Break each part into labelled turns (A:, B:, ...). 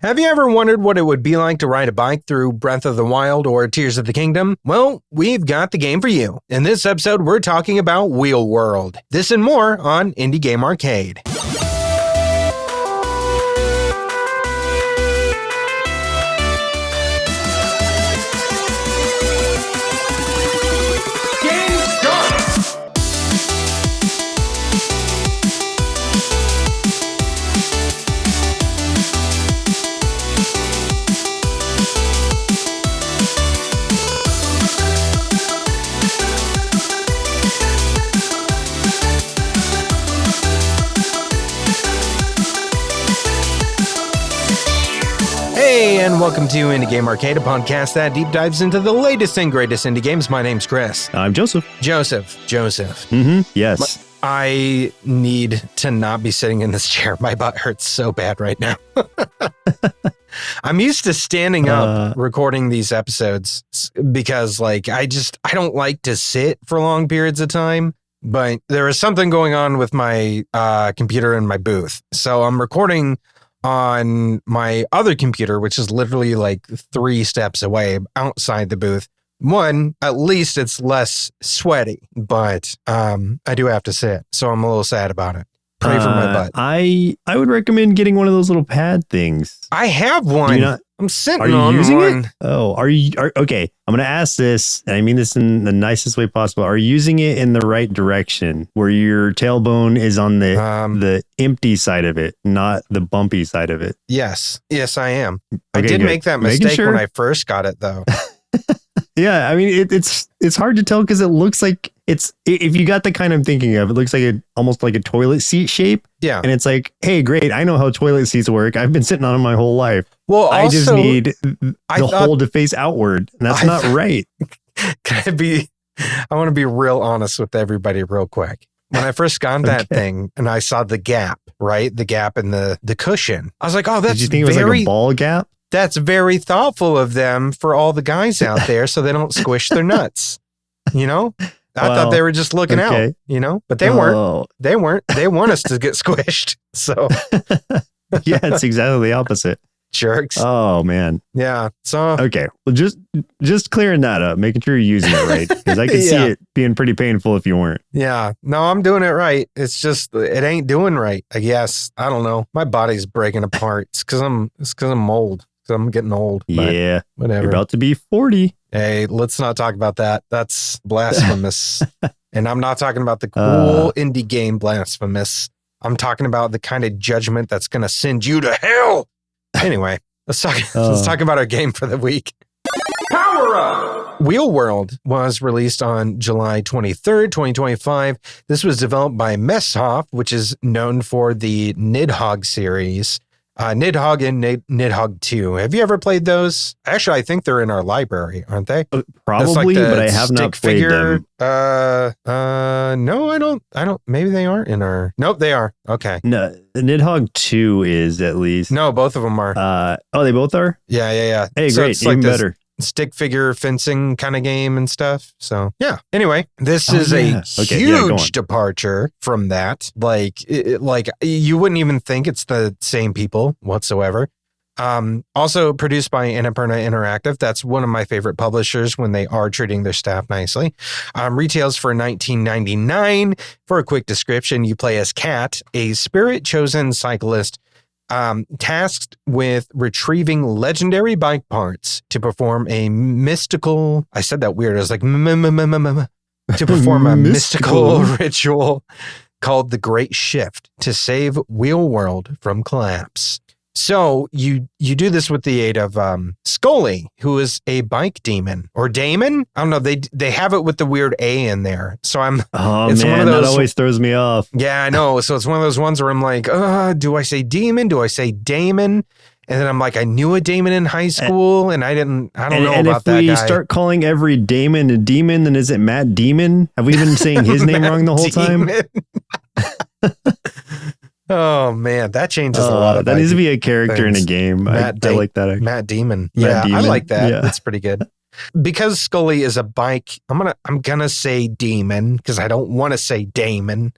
A: Have you ever wondered what it would be like to ride a bike through Breath of the Wild or Tears of the Kingdom? Well, we've got the game for you. In this episode, we're talking about Wheel World. This and more on Indie Game Arcade. Hey, and welcome to Indie Game Arcade, a podcast that deep dives into the latest and greatest indie games. My name's Chris.
B: I'm Joseph.
A: Joseph.
B: Yes.
A: I need to not be sitting in this chair. My butt hurts so bad right now. I'm used to standing up recording these episodes because, I don't like to sit for long periods of time. But there is something going on with my computer in my booth. So I'm recording on my other computer, which is literally 3 steps away outside the booth. One, at least it's less sweaty, but I do have to sit, so I'm a little sad about it. Pray for my butt.
B: I would recommend getting one of those little pad things.
A: I have one. I'm sitting on one.
B: Are you using it? Oh, okay. I'm going to ask this, and I mean this in the nicest way possible. Are you using it in the right direction where your tailbone is on the empty side of it, not the bumpy side of it?
A: Yes, I am.
B: Okay,
A: I did
B: good.
A: make that mistake when I first got it, though.
B: Yeah, I mean, it's hard to tell because it looks like if you got the kind I'm thinking of, it looks like almost like a toilet seat shape.
A: Yeah.
B: And it's like, hey, great. I know how toilet seats work. I've been sitting on them my whole life.
A: Well, also,
B: I just need the hole to face outward. And that's not right.
A: I want to be real honest with everybody real quick. When I first got that thing and I saw the gap, right? The gap in the cushion. I was like, oh, that's
B: Did you think it was like a ball gap?
A: That's very thoughtful of them for all the guys out there so they don't squish their nuts. I thought they were just looking out, but they weren't. They weren't. They want us to get squished. So
B: yeah, it's exactly the opposite.
A: Jerks.
B: Oh man.
A: Yeah. So
B: okay. Well, just clearing that up, making sure you're using it right, because I can see it being pretty painful if you weren't.
A: Yeah. No, I'm doing it right. It's just it ain't doing right. I guess. I don't know. My body's breaking apart. It's because I'm old. I'm getting old.
B: Yeah.
A: Whatever.
B: You're about to be 40.
A: Hey, let's not talk about that. That's blasphemous. And I'm not talking about the cool indie game blasphemous. I'm talking about the kind of judgment that's going to send you to hell. Anyway, let's talk about our game for the week. Power Up! Wheel World was released on July 23rd, 2025. This was developed by Messhoff, which is known for the Nidhogg series. Nidhogg and Nidhogg 2. Have you ever played those? Actually, I think they're in our library, aren't they?
B: Probably, but I have not played them.
A: No, I don't. Maybe they aren't in our. Nope, they are. Okay.
B: No, Nidhogg 2 is at least.
A: No, both of them are.
B: They both are?
A: Yeah.
B: Hey, so great. It's even better.
A: Stick figure fencing kind of game and stuff. So yeah. Anyway, this is a huge departure from that. You wouldn't even think it's the same people whatsoever. Also produced by Annapurna Interactive. That's one of my favorite publishers when they are treating their staff nicely. Retails for $19.99. For a quick description, you play as Cat, a spirit-chosen cyclist tasked with retrieving legendary bike parts to perform a mystical, I said that weird, I was like, to perform a mystical ritual called the Great Shift to save Wheel World from collapse. So you do this with the aid of Scully, who is a bike demon or daemon. I don't know. They have it with the weird A in there. So
B: it's one of those, that always throws me off.
A: Yeah, I know. So it's one of those ones where I'm like, do I say demon? Do I say daemon? And then I'm like, I knew a daemon in high school, and I don't know about that guy.
B: And if we start calling every daemon a demon, then is it Matt Demon? Have we been saying his name wrong the whole time?
A: Oh man, that changes a lot.
B: That needs to be a character in a game. I like that.
A: Matt Demon. Yeah, I like that. Yeah. That's pretty good. Because Scully is a bike, I'm gonna say demon because I don't want to say daemon.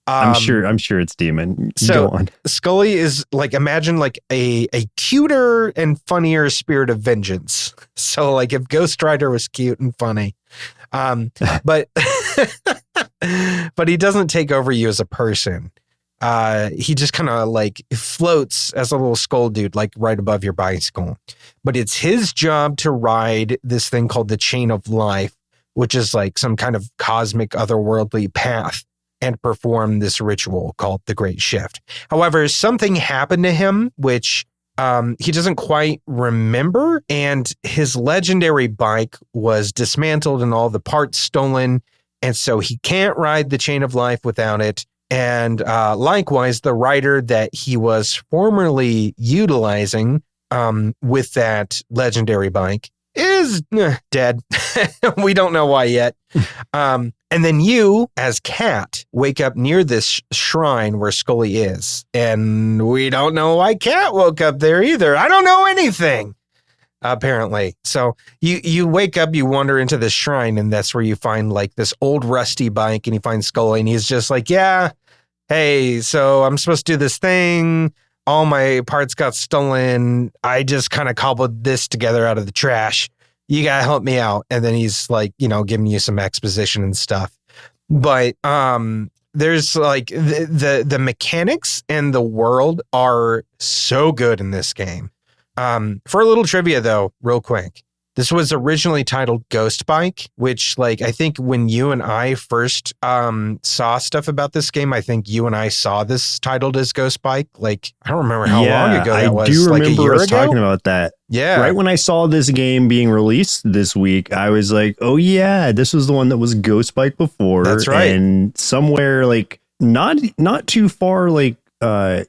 B: I'm sure it's demon.
A: So
B: Go on.
A: Scully is like, imagine like a cuter and funnier spirit of vengeance. So like if Ghost Rider was cute and funny, but but he doesn't take over you as a person. He just kind of like floats as a little skull dude, like right above your bicycle. But it's his job to ride this thing called the Chain of Life, which is like some kind of cosmic otherworldly path, and perform this ritual called the Great Shift. However, something happened to him, which he doesn't quite remember, and his legendary bike was dismantled and all the parts stolen, and so he can't ride the Chain of Life without it. And likewise, the rider that he was formerly utilizing with that legendary bike is dead. We don't know why yet. And then you, as Cat, wake up near this shrine where Scully is. And we don't know why Cat woke up there either. I don't know anything, apparently. So you wake up, you wander into this shrine, and that's where you find like this old rusty bike, and you find Scully, and he's just like, yeah, hey, so I'm supposed to do this thing. All my parts got stolen. I just kind of cobbled this together out of the trash. You gotta help me out. And then he's like, giving you some exposition and stuff. But there's like the mechanics and the world are so good in this game. For a little trivia though, real quick. This was originally titled Ghost Bike, which like I think when you and I first saw stuff about this game, I think you and I saw this titled as Ghost Bike. Like I don't remember how long ago that was.
B: I do remember
A: like a year
B: us
A: ago?
B: talking about that.
A: Yeah.
B: Right when I saw this game being released this week, I was like, oh yeah, this was the one that was Ghost Bike before.
A: That's right.
B: And somewhere like not too far like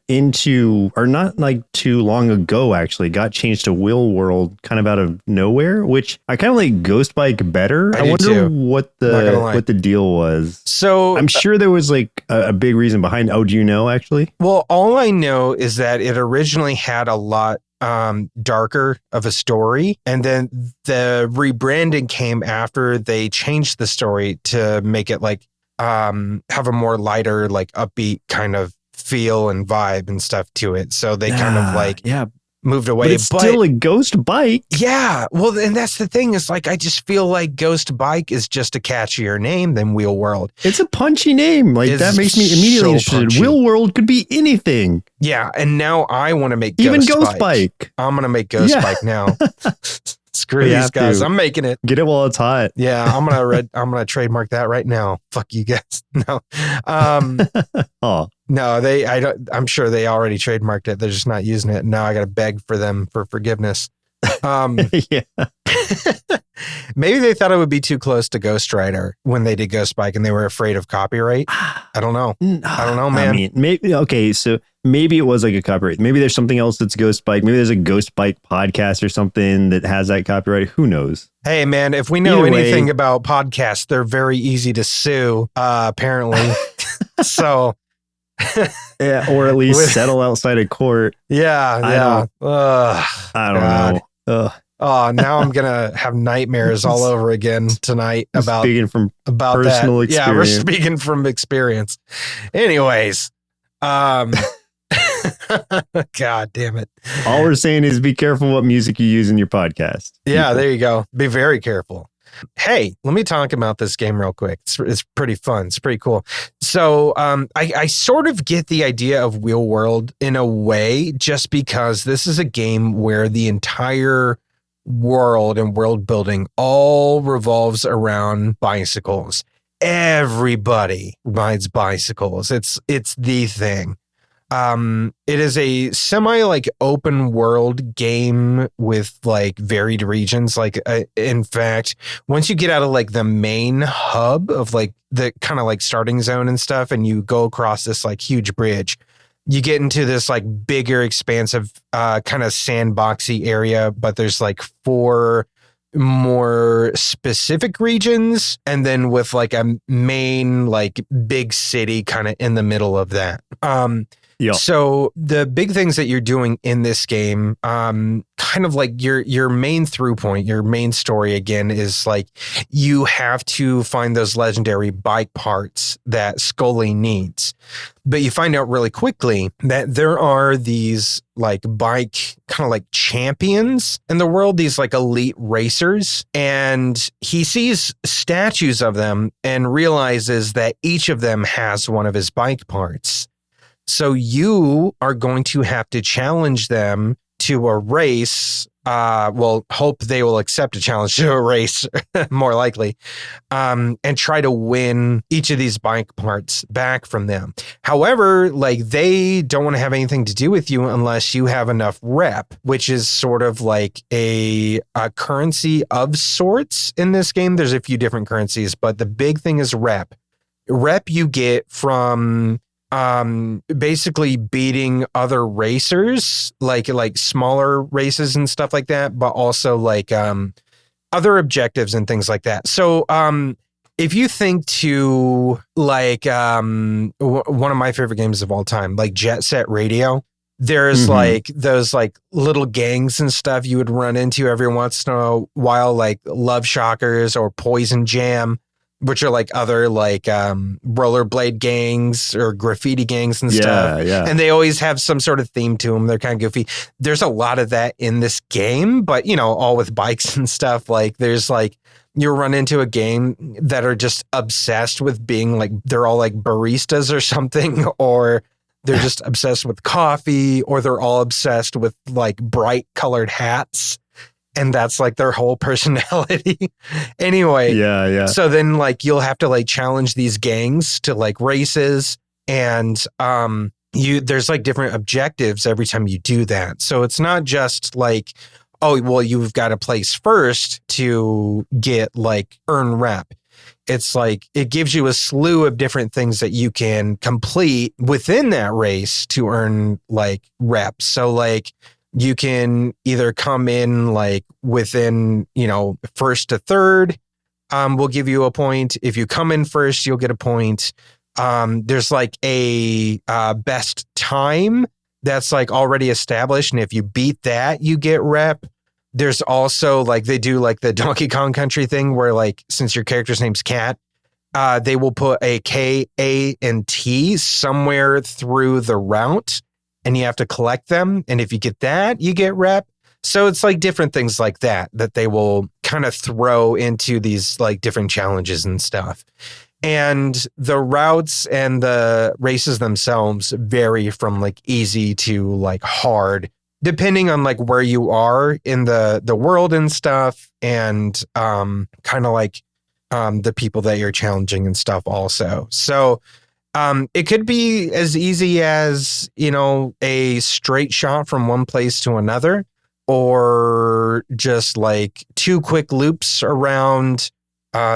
B: into, or not like too long ago actually, got changed to Wheel World kind of out of nowhere, which I kind of like Ghost Bike better. I wonder what the deal was.
A: So
B: I'm sure there was like a big reason behind. Oh, do you know actually?
A: Well, all I know is that it originally had a lot darker of a story, and then the rebranding came after they changed the story to make it like have a more lighter, like upbeat kind of feel and vibe and stuff to it. So they kind of like moved away.
B: But it's still a Ghost Bike.
A: Yeah. Well, and that's the thing is like, I just feel like Ghost Bike is just a catchier name than Wheel World.
B: It's a punchy name. Like that makes me immediately interested. Punchy. Wheel World could be anything.
A: Yeah. And now I want to make
B: even Ghost Bike.
A: I'm going to make Ghost Bike now. Screw these guys. I'm making it.
B: Get it while it's hot.
A: Yeah, I'm gonna trademark that right now. Fuck you guys. No. No, I'm sure they already trademarked it. They're just not using it. Now I gotta beg for them for forgiveness. Yeah. Maybe they thought it would be too close to Ghost Rider when they did Ghost Bike and they were afraid of copyright. I don't know. I don't know, man.
B: I mean, maybe, okay, so maybe it was like a copyright. Maybe there's something else that's Ghost Bike. Maybe there's a Ghost Bike podcast or something that has that copyright. Who knows?
A: Hey, man, if we know anything about podcasts, they're very easy to sue, apparently. So...
B: yeah, or at least settle outside of court.
A: Yeah.
B: I don't know.
A: Oh, now I'm gonna have nightmares all over again tonight about
B: personal experience.
A: Yeah, we're speaking from experience. Anyways, God damn it!
B: All we're saying is be careful what music you use in your podcast.
A: Yeah, there you go. Be very careful. Hey, let me talk about this game real quick. It's pretty fun. It's pretty cool. So I sort of get the idea of Wheel World in a way, just because this is a game where the entire world and world building all revolves around bicycles. Everybody rides bicycles. It's the thing. It is a semi like open world game with like varied regions. Like, in fact, once you get out of like the main hub of like the kind of like starting zone and stuff, and you go across this like huge bridge, you get into this like bigger, expansive, kind of sandboxy area, but there's like 4 more specific regions, and then with like a main like big city kind of in the middle of that.
B: Yeah.
A: So the big things that you're doing in this game, kind of like your main through point, your main story again is like you have to find those legendary bike parts that Scully needs. But you find out really quickly that there are these like bike kind of like champions in the world, these like elite racers. And he sees statues of them and realizes that each of them has one of his bike parts. So you are going to have to challenge them to a race. Hope they will accept a challenge to a race, more likely, and try to win each of these bike parts back from them. However, like they don't want to have anything to do with you unless you have enough rep, which is sort of like a currency of sorts in this game. There's a few different currencies, but the big thing is rep. Rep you get from basically beating other racers, like smaller races and stuff like that, but also like other objectives and things like that. So if you think to like one of my favorite games of all time, like Jet Set Radio, there's like those like little gangs and stuff you would run into every once in a while, like Love Shockers or Poison Jam, which are like other like rollerblade gangs or graffiti gangs and stuff.
B: Yeah.
A: And they always have some sort of theme to them. They're kind of goofy. There's a lot of that in this game, but you know, all with bikes and stuff. Like there's like, you run into a game that are just obsessed with being like, they're all like baristas or something, or they're just obsessed with coffee, or they're all obsessed with like bright colored hats. And that's like their whole personality. Anyway.
B: Yeah.
A: So then like you'll have to like challenge these gangs to like races, and there's like different objectives every time you do that. So it's not just like, oh, well, you've got to place first to get like earn rep. It's like it gives you a slew of different things that you can complete within that race to earn like reps. So like you can either come in like within, you know, first to third, we'll give you a point. If you come in first, you'll get a point. There's like a best time that's like already established. And if you beat that, you get rep. There's also like, they do like the Donkey Kong Country thing where like, since your character's name's Cat, they will put a K, A, and T somewhere through the route, and you have to collect them. And if you get that, you get rep. So it's like different things like that they will kind of throw into these like different challenges and stuff. And the routes and the races themselves vary from like easy to like hard, depending on like where you are in the world and stuff, and kind of like the people that you're challenging and stuff also. So it could be as easy as, you know, a straight shot from one place to another, or just like 2 quick loops around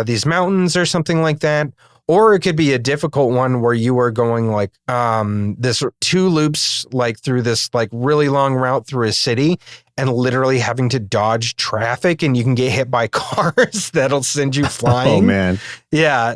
A: these mountains or something like that. Or it could be a difficult one where you are going like this 2 loops like through this like really long route through a city, and literally having to dodge traffic, and you can get hit by cars that'll send you flying.
B: Oh man.
A: Yeah.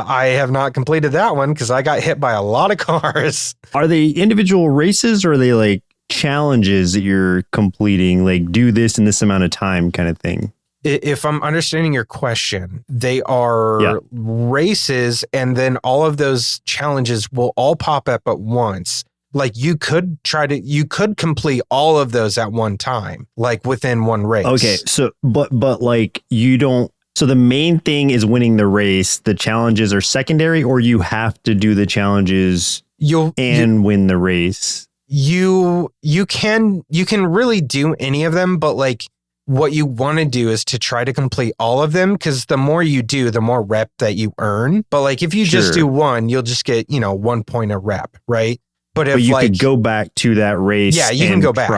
A: I have not completed that one because I got hit by a lot of cars.
B: Are they individual races, or are they like challenges that you're completing, like do this in this amount of time kind of thing?
A: If I'm understanding your question, they are races, and then all of those challenges will all pop up at once. Like you could complete all of those at one time, like within one race.
B: Okay. So, but like you don't, so the main thing is winning the race. The challenges are secondary, or you have to do the challenges win the race. You can really do any of them, but like what you want to do is to try to complete all of them, because the more you do, the more rep that you earn. But like if you just do one, you'll just get, 1 point of rep, right? But if you could go back to that race.
A: Yeah, you can go back.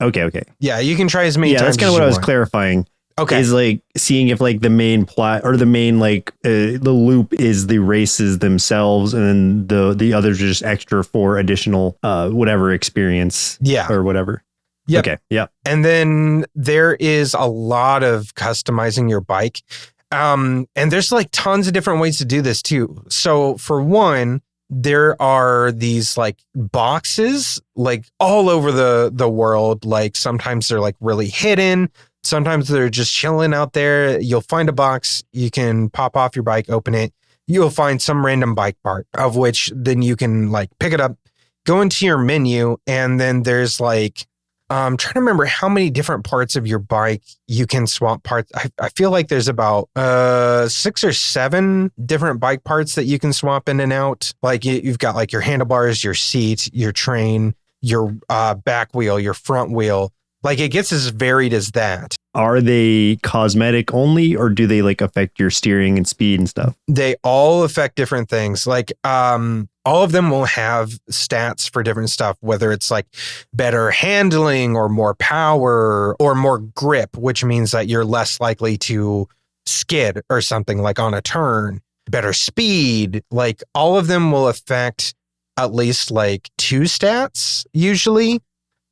B: Okay.
A: Yeah, you can try as many times.
B: Yeah, that's kind of what I was clarifying.
A: Okay.
B: Is like seeing if like the main plot or the main like the loop is the races themselves, and then the others are just extra for additional whatever experience.
A: Yeah.
B: Or whatever.
A: Yep.
B: Okay. Yeah.
A: And then there is a lot of customizing your bike. And there's like tons of different ways to do this too. So for one, there are these like boxes like all over the world. Like sometimes they're like really hidden. Sometimes they're just chilling out there. You'll find a box. You can pop off your bike, open it. You'll find some random bike part of which then you can like pick it up, go into your menu. And then there's like, I'm trying to remember how many different parts of your bike you can swap parts. I feel like there's about 6 or 7 different bike parts that you can swap in and out. Like you've got like your handlebars, your seat, your train, your back wheel, your front wheel. Like it gets as varied as that.
B: Are they cosmetic only, or do they like affect your steering and speed and stuff?
A: They all affect different things. Like all of them will have stats for different stuff, whether it's like better handling or more power or more grip, which means that you're less likely to skid or something like on a turn, better speed. Like all of them will affect at least like 2 stats usually.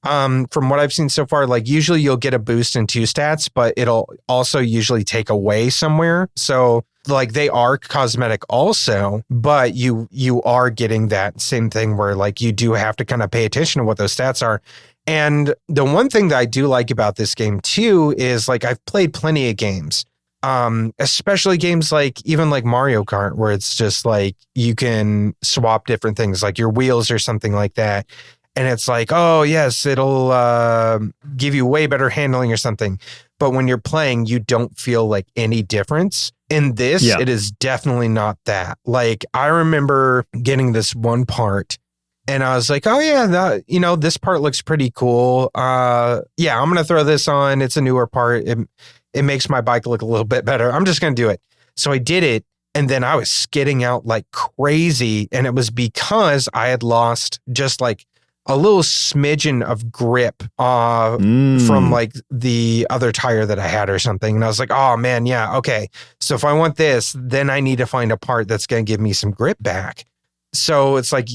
A: From what I've seen so far, like usually you'll get a boost in 2 stats, but it'll also usually take away somewhere. So like they are cosmetic also, but you are getting that same thing where like you do have to kind of pay attention to what those stats are. And the one thing that I do like about this game too is like I've played plenty of games, especially games like even like Mario Kart, where it's just like you can swap different things like your wheels or something like that. And it's like, oh, yes, it'll give you way better handling or something. But when you're playing, you don't feel like any difference. In this, It is definitely not that. Like, I remember getting this one part and I was like, oh, yeah, this part looks pretty cool. I'm going to throw this on. It's a newer part. It makes my bike look a little bit better. I'm just going to do it. So I did it. And then I was skidding out like crazy. And it was because I had lost just like a little smidgen of grip from like the other tire that I had or something. And I was like, oh man, yeah, okay. So if I want this, then I need to find a part that's going to give me some grip back. So it's like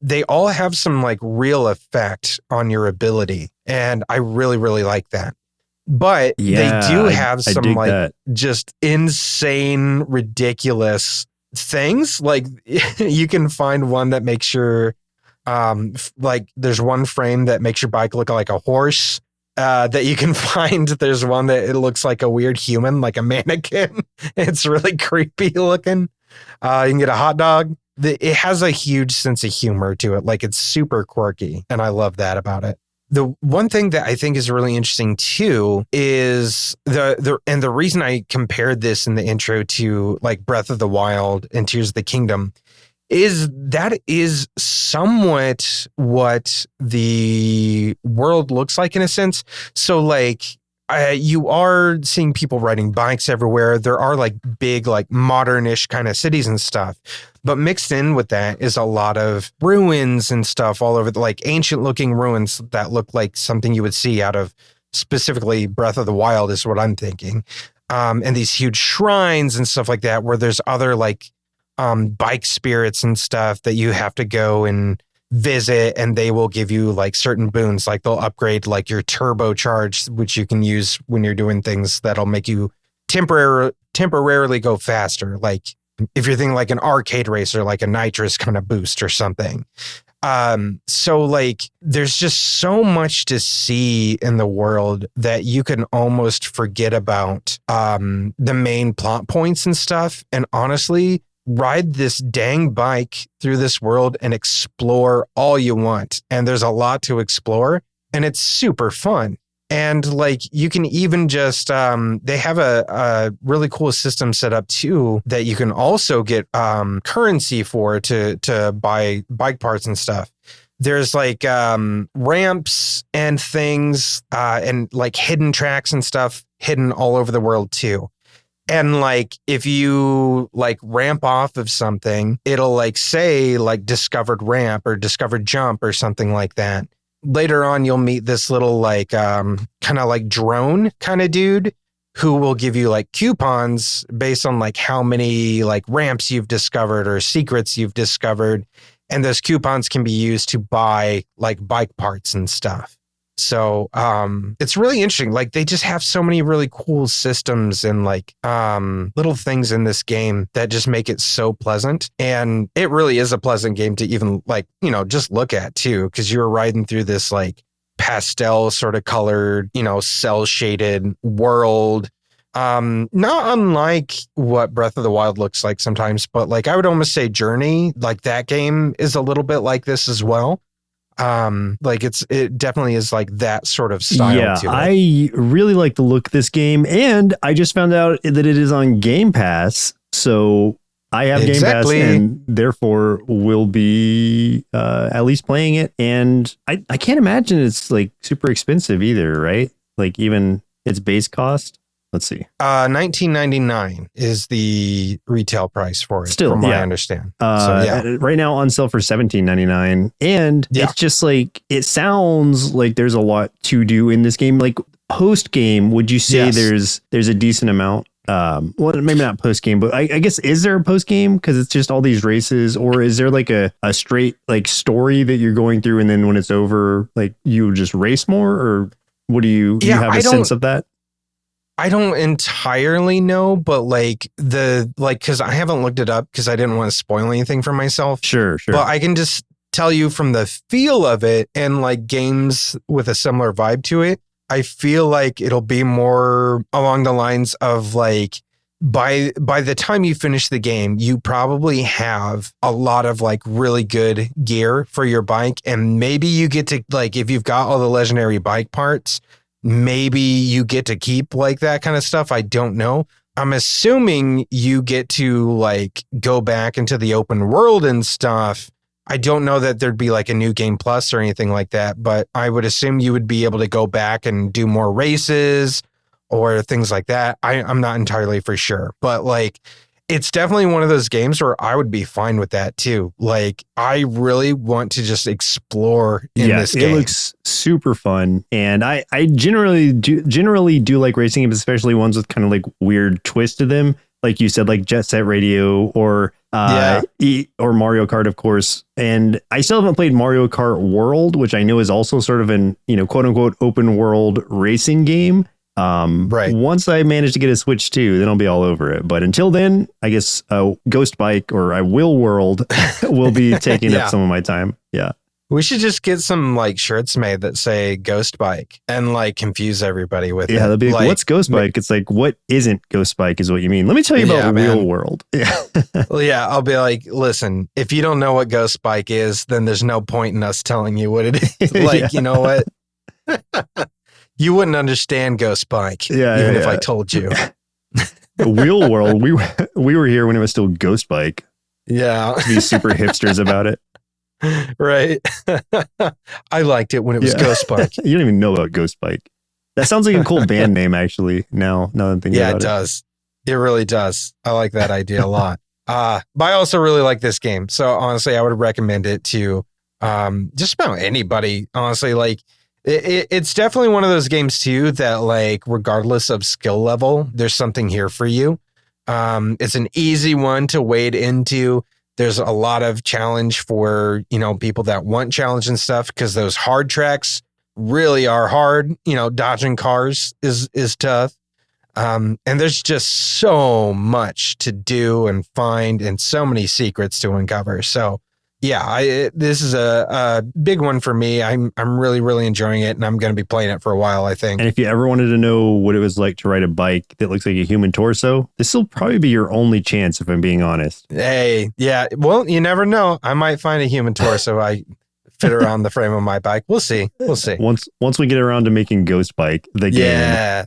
A: they all have some like real effect on your ability. And I really, really like that. But they do have some like that. Just insane, ridiculous things. Like you can find one that makes your like there's one frame that makes your bike look like a horse that you can find. There's one that it looks like a weird human, like a mannequin. It's really creepy looking. You can get a hot dog. It has a huge sense of humor to it. Like it's super quirky. And I love that about it. The one thing that I think is really interesting too is the reason I compared this in the intro to like Breath of the Wild and Tears of the Kingdom is somewhat what the world looks like in a sense. So like you are seeing people riding bikes everywhere. There are like big, like modernish kind of cities and stuff, but mixed in with that is a lot of ruins and stuff all over like ancient looking ruins that look like something you would see out of specifically Breath of the Wild is what I'm thinking. And these huge shrines and stuff like that, where there's other like bike spirits and stuff that you have to go and visit, and they will give you like certain boons. Like they'll upgrade like your turbocharge, which you can use when you're doing things that'll make you temporarily go faster. Like if you're thinking like an arcade racer, like a nitrous kind of boost or something. So like there's just so much to see in the world that you can almost forget about the main plot points and stuff. And honestly, ride this dang bike through this world and explore all you want. And there's a lot to explore and it's super fun. And like you can even just they have a really cool system set up too that you can also get currency for to buy bike parts and stuff. There's like ramps and things and like hidden tracks and stuff hidden all over the world too. And like, if you like ramp off of something, it'll like say like discovered ramp or discovered jump or something like that. Later on, you'll meet this little like kind of like drone kind of dude who will give you like coupons based on like how many like ramps you've discovered or secrets you've discovered. And those coupons can be used to buy like bike parts and stuff. So it's really interesting. Like they just have so many really cool systems and like little things in this game that just make it so pleasant. And it really is a pleasant game to even like, you know, just look at too, because you're riding through this like pastel sort of colored, you know, cell shaded world. Not unlike what Breath of the Wild looks like sometimes, but like I would almost say Journey, like that game is a little bit like this as well. Like it definitely is like that sort of style to it.
B: I really like the look of this game, and I just found out that it is on Game Pass, so I have Game Pass and therefore will be at least playing it. And I can't imagine it's like super expensive either, right? Like even its base cost. Let's see.
A: $19.99 is the retail price for it. Still, from what I understand.
B: Right now on sale for $17.99, and it's just like it sounds like there's a lot to do in this game. Like post game, would you say there's a decent amount? Well, maybe not post game, but I guess is there a post game because it's just all these races, or is there like a straight like story that you're going through, and then when it's over, like you just race more, or what do you have a sense of that?
A: I don't entirely know, but because I haven't looked it up because I didn't want to spoil anything for myself.
B: Sure.
A: But I can just tell you from the feel of it and like games with a similar vibe to it, I feel like it'll be more along the lines of like by the time you finish the game, you probably have a lot of like really good gear for your bike. And maybe you get to like, if you've got all the legendary bike parts, maybe you get to keep like that kind of stuff. I don't know. I'm assuming you get to like go back into the open world and stuff. I don't know that there'd be like a new game plus or anything like that, but I would assume you would be able to go back and do more races or things like that. I'm not entirely for sure, but like it's definitely one of those games where I would be fine with that too. Like I really want to just explore in this game.
B: It looks super fun. And I generally do like racing games, especially ones with kind of like weird twists to them. Like you said, like Jet Set Radio or Mario Kart, of course. And I still haven't played Mario Kart World, which I know is also sort of an, you know, quote unquote open world racing game. Right. Once I manage to get a Switch 2, then I'll be all over it. But until then, I guess Ghost Bike or I Will World will be taking up some of my time. Yeah.
A: We should just get some like shirts made that say Ghost Bike and like confuse everybody with it.
B: Yeah, they'll be like, what's Ghost Bike? It's like, what isn't Ghost Bike is what you mean. Let me tell you about Real World. Yeah.
A: Well, yeah, I'll be like, listen, if you don't know what Ghost Bike is, then there's no point in us telling you what it is. Like, you know what? You wouldn't understand Ghost Bike, even if I told you.
B: The Real World, we were here when it was still Ghost Bike.
A: Yeah.
B: To be super hipsters about it.
A: Right. I liked it when it was Ghost Bike.
B: You don't even know about Ghost Bike. That sounds like a cool band name, actually. Now that I'm thinking about it.
A: Yeah, it does. It really does. I like that idea a lot. But I also really like this game. So honestly, I would recommend it to just about anybody. Honestly, like it's definitely one of those games too that like regardless of skill level, there's something here for you. It's an easy one to wade into. There's a lot of challenge for, you know, people that want challenge and stuff because those hard tracks really are hard. You know, dodging cars is tough. And there's just so much to do and find and so many secrets to uncover. So yeah, this is a big one for me. I'm really, really enjoying it, and I'm going to be playing it for a while, I think.
B: And if you ever wanted to know what it was like to ride a bike that looks like a human torso, this will probably be your only chance, if I'm being honest.
A: Hey, yeah. Well, you never know. I might find a human torso I fit around the frame of my bike. We'll see.
B: Once we get around to making Ghost Bike, the game.
A: Yeah.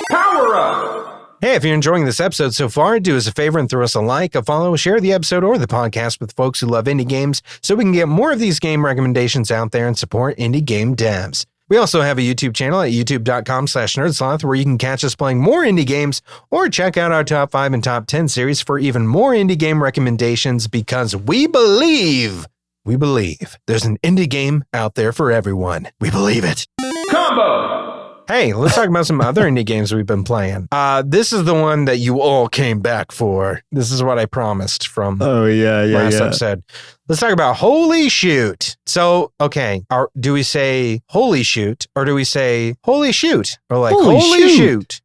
A: Power up! Hey, if you're enjoying this episode so far, do us a favor and throw us a like, a follow, share the episode or the podcast with folks who love indie games so we can get more of these game recommendations out there and support indie game devs. We also have a YouTube channel at youtube.com/nerdsloth where you can catch us playing more indie games or check out our top 5 and top 10 series for even more indie game recommendations because we believe there's an indie game out there for everyone. We believe it. Combo! Hey, let's talk about some other indie games we've been playing. This is the one that you all came back for. This is what I promised from last episode. Let's talk about Holy Shoot. So, okay, do we say Holy Shoot or do we say Holy Shoot? Or like Holy Shoot.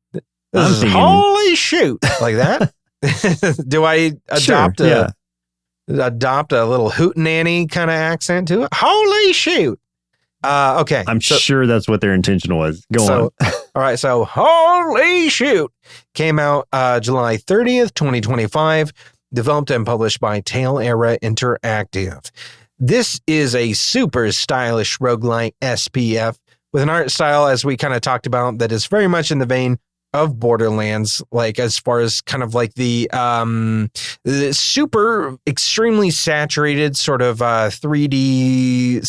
A: This is Holy Shoot. Like that? Do I adopt a little hootenanny kind of accent to it? Holy Shoot. Okay.
B: I'm sure that's what their intention was. Go on.
A: All right. So Holy Shoot came out July 30th, 2025, developed and published by Tail Era Interactive. This is a super stylish roguelike SPF with an art style, as we kind of talked about, that is very much in the vein of Borderlands, like as far as kind of like the super extremely saturated sort of 3D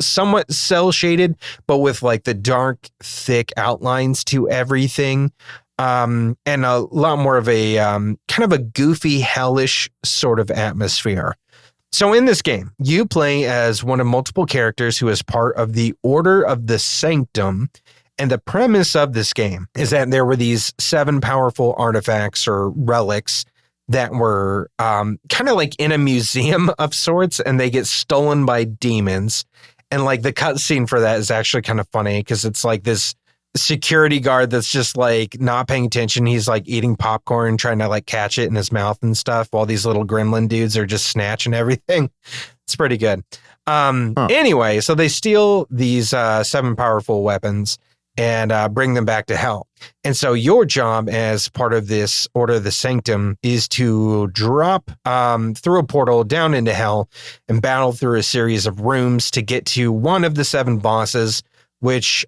A: somewhat cell shaded, but with like the dark, thick outlines to everything. And a lot more of a kind of a goofy, hellish sort of atmosphere. So in this game, you play as one of multiple characters who is part of the Order of the Sanctum. And the premise of this game is that there were these 7 powerful artifacts or relics that were kind of like in a museum of sorts, and they get stolen by demons. And like the cutscene for that is actually kind of funny because it's like this security guard that's just like not paying attention. He's like eating popcorn, trying to like catch it in his mouth and stuff, while these little gremlin dudes are just snatching everything. It's pretty good. Anyway, so they steal these 7 powerful weapons and bring them back to hell. And so your job as part of this Order of the Sanctum is to drop through a portal down into hell and battle through a series of rooms to get to one of the 7 bosses, which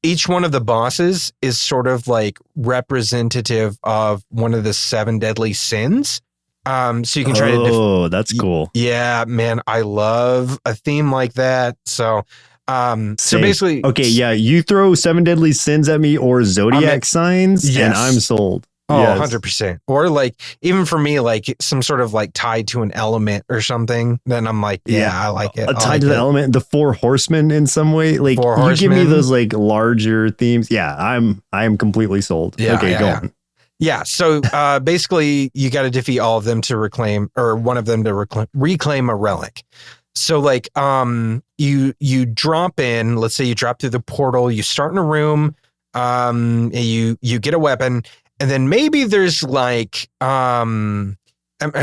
A: each one of the bosses is sort of like representative of one of the 7 deadly sins. So you can try to...
B: Oh, that's cool.
A: Yeah, man, I love a theme like that. So basically,
B: okay, yeah, you throw 7 deadly sins at me or zodiac signs, and I'm sold.
A: Oh, yes. 100%. Or like, even for me, like some sort of like tied to an element or something, then I'm like, I like it.
B: Tied to the element, the 4 horsemen in some way. Like, you give me those like larger themes. Yeah, I am completely sold.
A: Yeah,
B: okay, go on.
A: Yeah, so basically you got to defeat all of them to reclaim, or one of them to reclaim a relic. So like you drop in, let's say you drop through the portal, you start in a room, and you get a weapon, and then maybe there's like I'm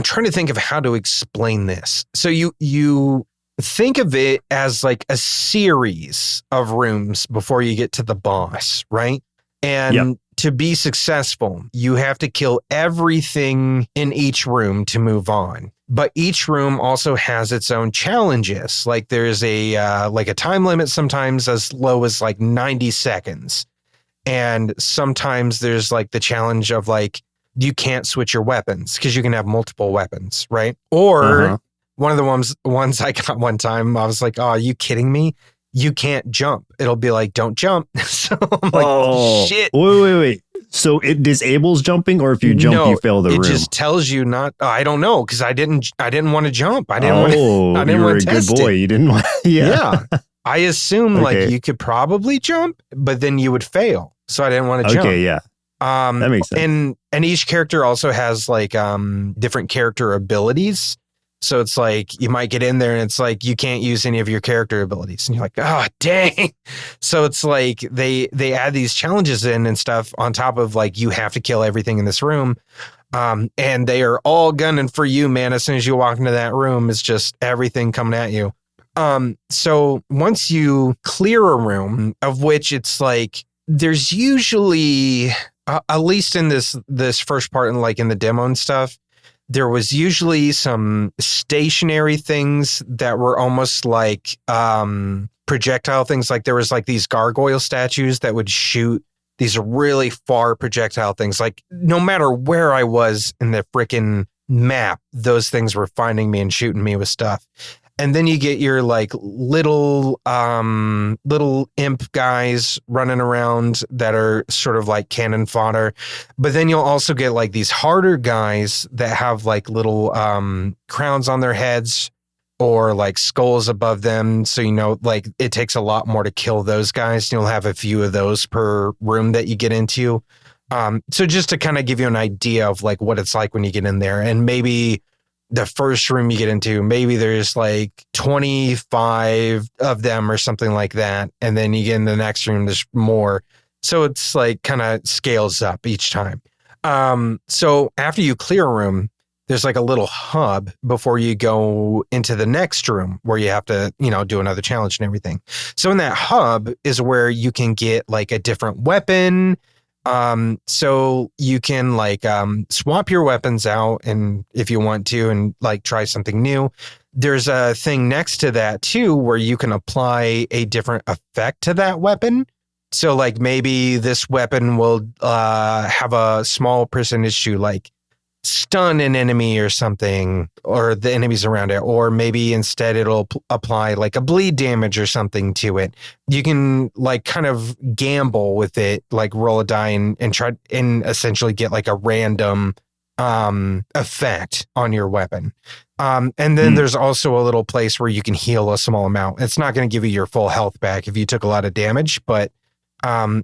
A: trying to think of how to explain this. So you think of it as like a series of rooms before you get to the boss, right? And to be successful, you have to kill everything in each room to move on. But each room also has its own challenges. Like there's a time limit, sometimes as low as like 90 seconds. And sometimes there's like the challenge of like, you can't switch your weapons because you can have multiple weapons, right? Or one of the ones I got one time, I was like, oh, are you kidding me? You can't jump. It'll be like, don't jump. So I'm like, shit.
B: Wait. So it disables jumping, or if you jump, you fail the room?
A: It just tells you not. I don't know, because I didn't want to jump. I didn't
B: want to test it. Good boy. You didn't want. Yeah.
A: I assumed like you could probably jump, but then you would fail. So I didn't want to jump.
B: Okay. Yeah. That makes sense.
A: And each character also has like different character abilities. So it's like you might get in there and it's like you can't use any of your character abilities, and you're like, oh dang. So it's like they add these challenges in and stuff on top of like you have to kill everything in this room, and they are all gunning for you, man. As soon as you walk into that room, it's just everything coming at you. So once you clear a room, of which it's like there's usually at least in this first part and like in the demo and stuff, there was usually some stationary things that were almost like projectile things. Like there was like these gargoyle statues that would shoot these really far projectile things. Like no matter where I was in the freaking map, those things were finding me and shooting me with stuff. And then you get your like little imp guys running around that are sort of like cannon fodder. But then you'll also get like these harder guys that have like little crowns on their heads, or like skulls above them. So, like it takes a lot more to kill those guys. You'll have a few of those per room that you get into. So just to kind of give you an idea of like what it's like when you get in there, and maybe the first room you get into, maybe there's like 25 of them or something like that. And then you get in the next room, there's more. So it's like kind of scales up each time. So after you clear a room, there's like a little hub before you go into the next room where you have to, do another challenge and everything. So in that hub is where you can get like a different weapon. So you can like swap your weapons out, and if you want to, and like try something new. There's a thing next to that too where you can apply a different effect to that weapon. So like maybe this weapon will have a small percentage to like stun an enemy or something, or the enemies around it, or maybe instead it'll apply like a bleed damage or something to it. You can like kind of gamble with it, like roll a die and try and essentially get like a random effect on your weapon. And then there's also a little place where you can heal a small amount. It's not going to give you your full health back if you took a lot of damage, but I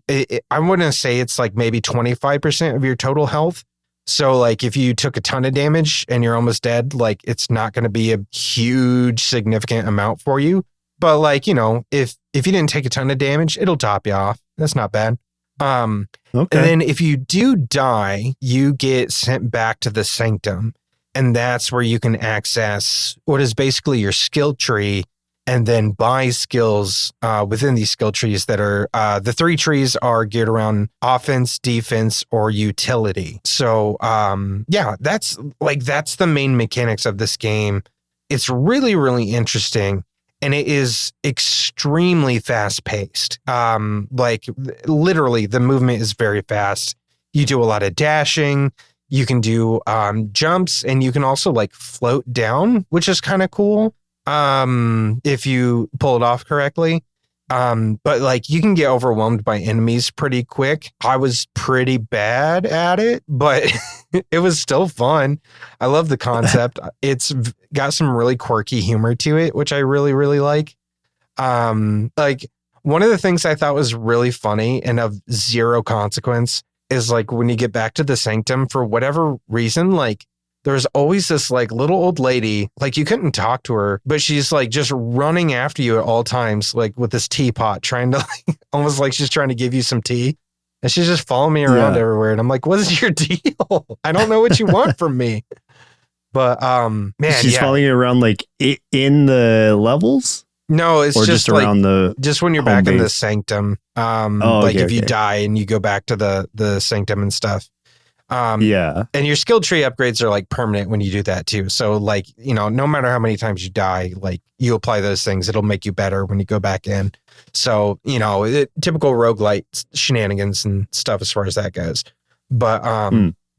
A: wouldn't say it's like maybe 25% of your total health. So like if you took a ton of damage and you're almost dead, like it's not going to be a huge significant amount for you. But like, if you didn't take a ton of damage, it'll top you off. That's not bad. Okay. And then if you do die, you get sent back to the sanctum. And that's where you can access what is basically your skill tree, and then buy skills within these skill trees that are, the 3 trees are geared around offense, defense, or utility. So that's the main mechanics of this game. It's really, really interesting. And it is extremely fast paced. Like literally the movement is very fast. You do a lot of dashing. You can do jumps, and you can also like float down, which is kind of cool. If you pull it off correctly. But like you can get overwhelmed by enemies pretty quick. I was pretty bad at it, but it was still fun. I love the concept. It's got some really quirky humor to it, which I really, really like. Like one of the things I thought was really funny and of zero consequence is like when you get back to the sanctum, for whatever reason, like there's always this like little old lady, like you couldn't talk to her, but she's like just running after you at all times, like with this teapot, trying to like, almost like she's trying to give you some tea. And she's just following me around everywhere. And I'm like, what is your deal? I don't know what you want from me. But man,
B: she's following you around like in the levels?
A: No, it's just around
B: like,
A: just when you're back in the sanctum. If you die and you go back to the sanctum and stuff. And your skill tree upgrades are like permanent when you do that too. So like, no matter how many times you die, like you apply those things, it'll make you better when you go back in. So, typical roguelike shenanigans and stuff as far as that goes. But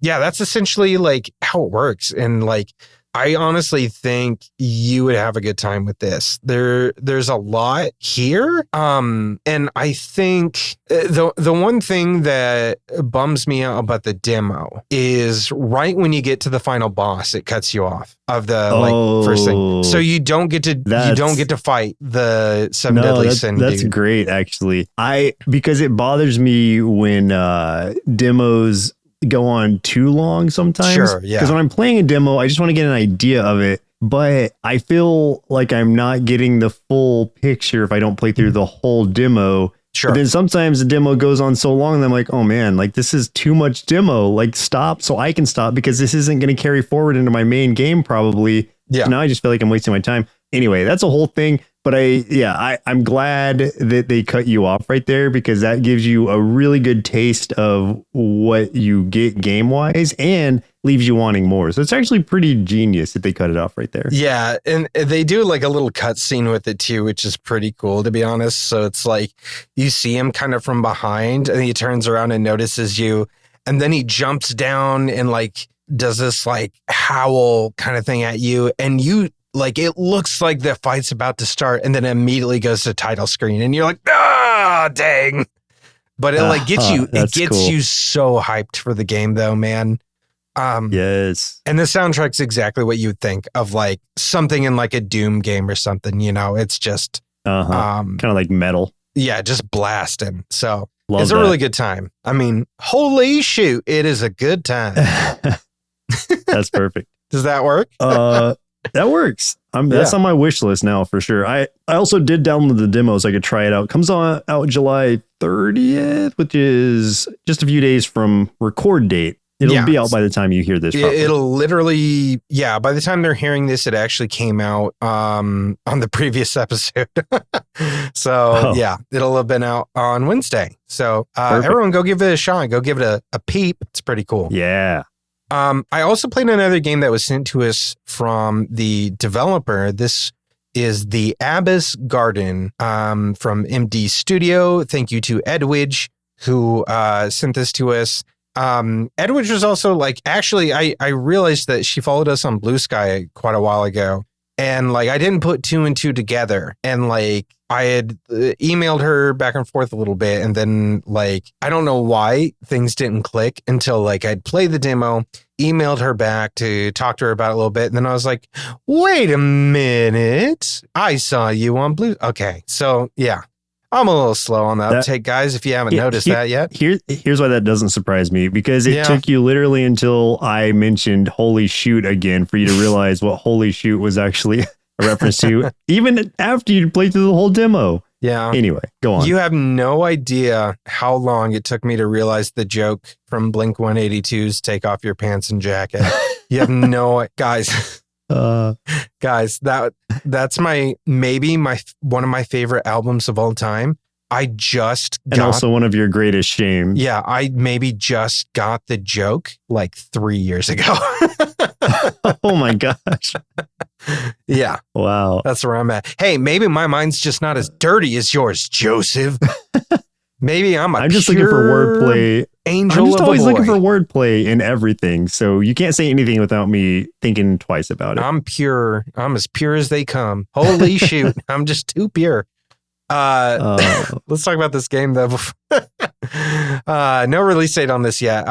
A: that's essentially like how it works. And like, I honestly think you would have a good time with this. There's a lot here. And I think the one thing that bums me out about the demo is right when you get to the final boss, it cuts you off of the first thing. So you don't get to fight the seven deadly sin.
B: That's
A: dude.
B: Great, actually. Because it bothers me when demos go on too long sometimes.
A: Sure, yeah.
B: Because when I'm playing a demo, I just want to get an idea of it, but I feel like I'm not getting the full picture if I don't play through the whole demo.
A: Sure.
B: But then sometimes the demo goes on so long and I'm like, oh man, like this is too much demo. Like stop so I can stop, because this isn't going to carry forward into my main game probably. Yeah. So now I just feel like I'm wasting my time. Anyway, that's a whole thing. But I'm glad that they cut you off right there, because that gives you a really good taste of what you get game wise and leaves you wanting more. So it's actually pretty genius that they cut it off right there.
A: Yeah. And they do like a little cut scene with it too, which is pretty cool, to be honest. So it's like you see him kind of from behind and he turns around and notices you. And then he jumps down and like does this like howl kind of thing at you. And you, like, it looks like the fight's about to start, and then it immediately goes to title screen, and you're like, dang. But it like gets you, it gets you so hyped for the game though, man.
B: Yes.
A: And the soundtrack's exactly what you would think of, like something in like a Doom game or something, you know, it's just
B: kind of like metal.
A: Yeah, just blasting. So
B: Love
A: it's
B: that.
A: a really good time. I mean, holy shoot, it is a good time.
B: That's perfect.
A: Does that work?
B: That works. That's on my wish list now for sure. I also did download the demo so I could try it out. Comes out July 30th, which is just a few days from record date. It'll be out by the time you hear this.
A: It'll literally, by the time they're hearing this, it actually came out on the previous episode. So it'll have been out on Wednesday. So everyone go give it a shot. Go give it a peep. It's pretty cool.
B: Yeah.
A: I also played another game that was sent to us from the developer. This is the Abbess Garden from MD Studio. Thank you to Edwidge, who sent this to us. Edwidge was also like, actually, I realized that she followed us on Blue Sky quite a while ago. And like, I didn't put two and two together. And like, I had emailed her back and forth a little bit. And then like, I don't know why things didn't click until like I'd played the demo, emailed her back to talk to her about it a little bit. And then I was like, wait a minute. I saw you on Blue. Okay. So yeah. I'm a little slow on the uptake, guys, if you haven't noticed that yet.
B: Here's why that doesn't surprise me, because it took you literally until I mentioned holy shoot again for you to realize what holy shoot was actually a reference to, even after you played through the whole demo.
A: Yeah.
B: Anyway, go on.
A: You have no idea how long it took me to realize the joke from Blink 182's Take Off Your Pants and Jacket. You have no... Guys... Guys, that's maybe one of my favorite albums of all time. And
B: also one of your greatest shames.
A: Yeah, I maybe just got the joke like 3 years ago.
B: Oh my gosh.
A: Yeah.
B: Wow.
A: That's where I'm at. Hey, maybe my mind's just not as dirty as yours, Joseph. Maybe I'm
B: just looking for wordplay.
A: Angel
B: I'm just
A: of
B: always
A: a boy.
B: looking for wordplay in everything. So you can't say anything without me thinking twice about it.
A: I'm pure. I'm as pure as they come. Holy shoot. I'm just too pure. Let's talk about this game though. No release date on this yet.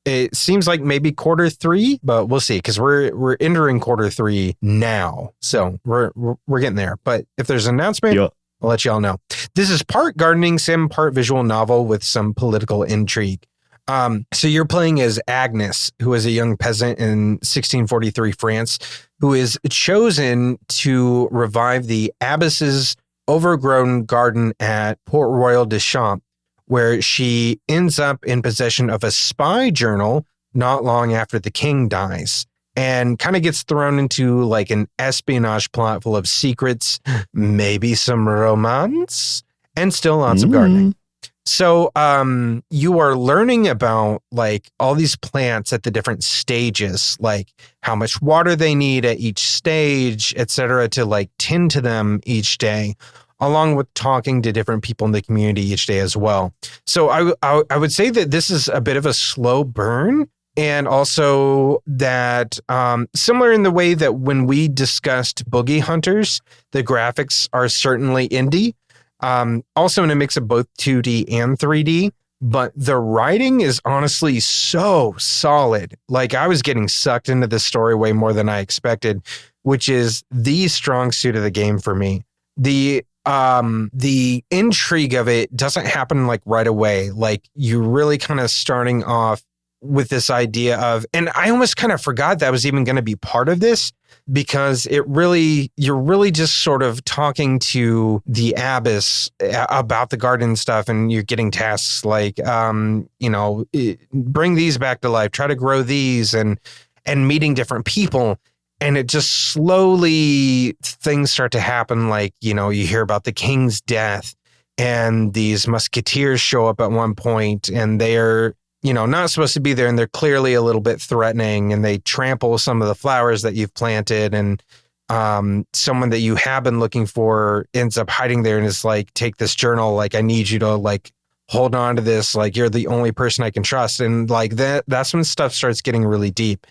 A: It seems like maybe Q3, but we'll see, because we're entering Q3 now. So we're getting there. But if there's an announcement, I'll let y'all know. This is part gardening sim, part visual novel with some political intrigue. So you're playing as Agnes, who is a young peasant in 1643 France, who is chosen to revive the abbess's overgrown garden at Port Royal des Champs, where she ends up in possession of a spy journal not long after the king dies, and kind of gets thrown into like an espionage plot full of secrets, maybe some romance, and still lots of gardening. So you are learning about like all these plants at the different stages, like how much water they need at each stage, etc., to like tend to them each day, along with talking to different people in the community each day as well. So I would say that this is a bit of a slow burn. And also that similar in the way that when we discussed Boogie Hunters, the graphics are certainly indie. Also in a mix of both 2D and 3D, but the writing is honestly so solid. Like I was getting sucked into the story way more than I expected, which is the strong suit of the game for me. The intrigue of it doesn't happen like right away. Like you really kind of starting off with this idea of, and I almost kind of forgot that was even going to be part of this, because you're really just sort of talking to the abbess about the garden stuff, and you're getting tasks like, bring these back to life, try to grow these, and meeting different people. And it just slowly, things start to happen. Like, you hear about the king's death, and these musketeers show up at one point, and they're, not supposed to be there, and they're clearly a little bit threatening, and they trample some of the flowers that you've planted, and someone that you have been looking for ends up hiding there and is like, take this journal, like I need you to like hold on to this, like you're the only person I can trust. And like that's when stuff starts getting really deep.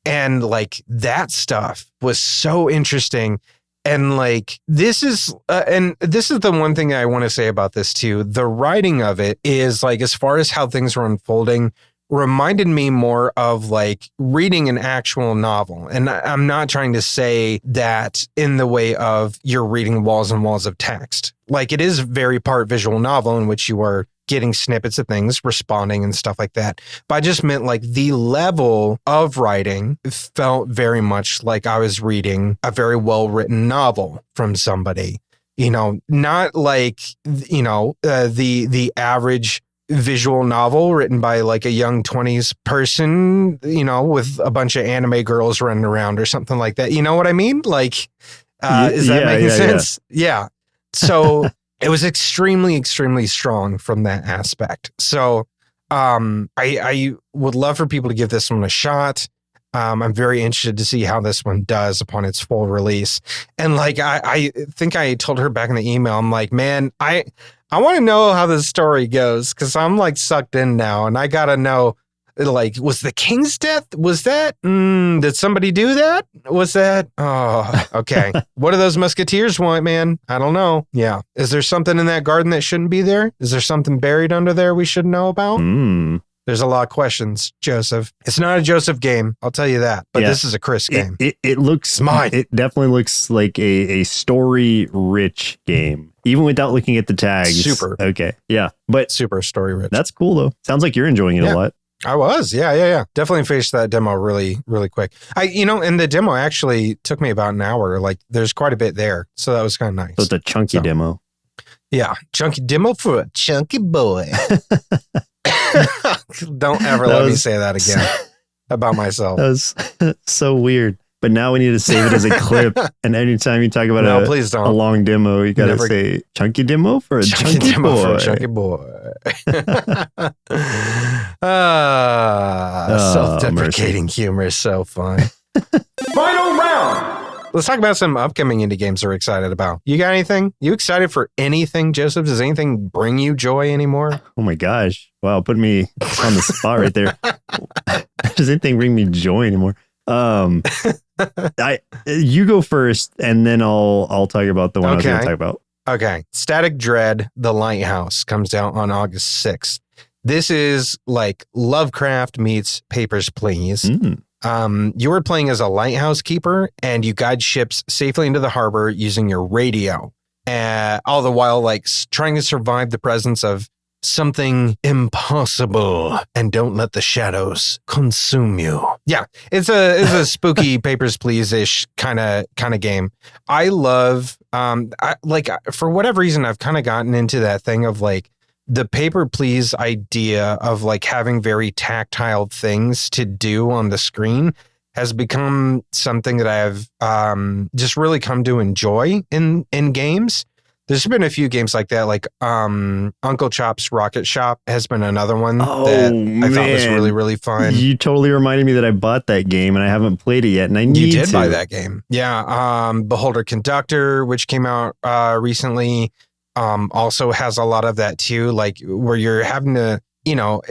A: And like that stuff was so interesting. And like, this is the one thing I want to say about this too. The writing of it is like, as far as how things were unfolding, reminded me more of like reading an actual novel. And I'm not trying to say that in the way of you're reading walls and walls of text. Like it is very part visual novel in which you are getting snippets of things, responding and stuff like that. But I just meant like the level of writing felt very much like I was reading a very well-written novel from somebody, you know, not like, you know, the average visual novel written by like a young 20s person, you know, with a bunch of anime girls running around or something like that. You know what I mean? Like, is that making sense? Yeah. So it was extremely, extremely strong from that aspect. So I would love for people to give this one a shot. I'm very interested to see how this one does upon its full release. And like, I think I told her back in the email, I'm like, man, I want to know how this story goes because I'm like sucked in now and I got to know, like, was the king's death? Was that? Did somebody do that? Was that? Oh, okay. What do those musketeers want, man? I don't know. Yeah. Is there something in that garden that shouldn't be there? Is there something buried under there we should know about? There's a lot of questions, Joseph. It's not a Joseph game, I'll tell you that. But this is a Chris game.
B: It looks mine. It definitely looks like a story-rich game, even without looking at the tags.
A: Super.
B: Okay. Yeah. But
A: super story-rich.
B: That's cool, though. Sounds like you're enjoying it a lot.
A: I was. Yeah. Definitely finished that demo really, really quick. And the demo actually took me about an hour. Like, there's quite a bit there. So that was kind of nice.
B: So it's a chunky demo.
A: Yeah. Chunky demo for a chunky boy. Don't ever let me say that again about myself.
B: That was so weird. But now we need to save it as a clip. And anytime you talk about
A: please don't.
B: A long demo, you got to say chunky demo for a chunky boy.
A: For a chunky boy. Self-deprecating humor is so fun. Final round. Let's talk about some upcoming indie games we're excited about. You got anything? You excited for anything, Joseph? Does anything bring you joy anymore?
B: Oh my gosh. Wow, put me on the spot right there. Does anything bring me joy anymore? You go first and then I'll talk about the one I was going to talk about.
A: Okay. Static Dread, The Lighthouse comes out on August 6th. This is like Lovecraft meets Papers, Please. You are playing as a lighthouse keeper and you guide ships safely into the harbor using your radio. All the while like trying to survive the presence of something impossible and don't let the shadows consume you. Yeah, it's a spooky Papers, Please-ish kind of game. I love for whatever reason I've kind of gotten into that thing of like the Paper Please idea of like having very tactile things to do on the screen has become something that I've just really come to enjoy in games. There's been a few games like that, like Uncle Chop's Rocket Shop has been another one that I thought was really, really fun.
B: You totally reminded me that I bought that game and I haven't played it yet, and I need to.
A: You did buy that game. Yeah. Beholder Conductor, which came out recently, also has a lot of that too, like where you're having to, you know,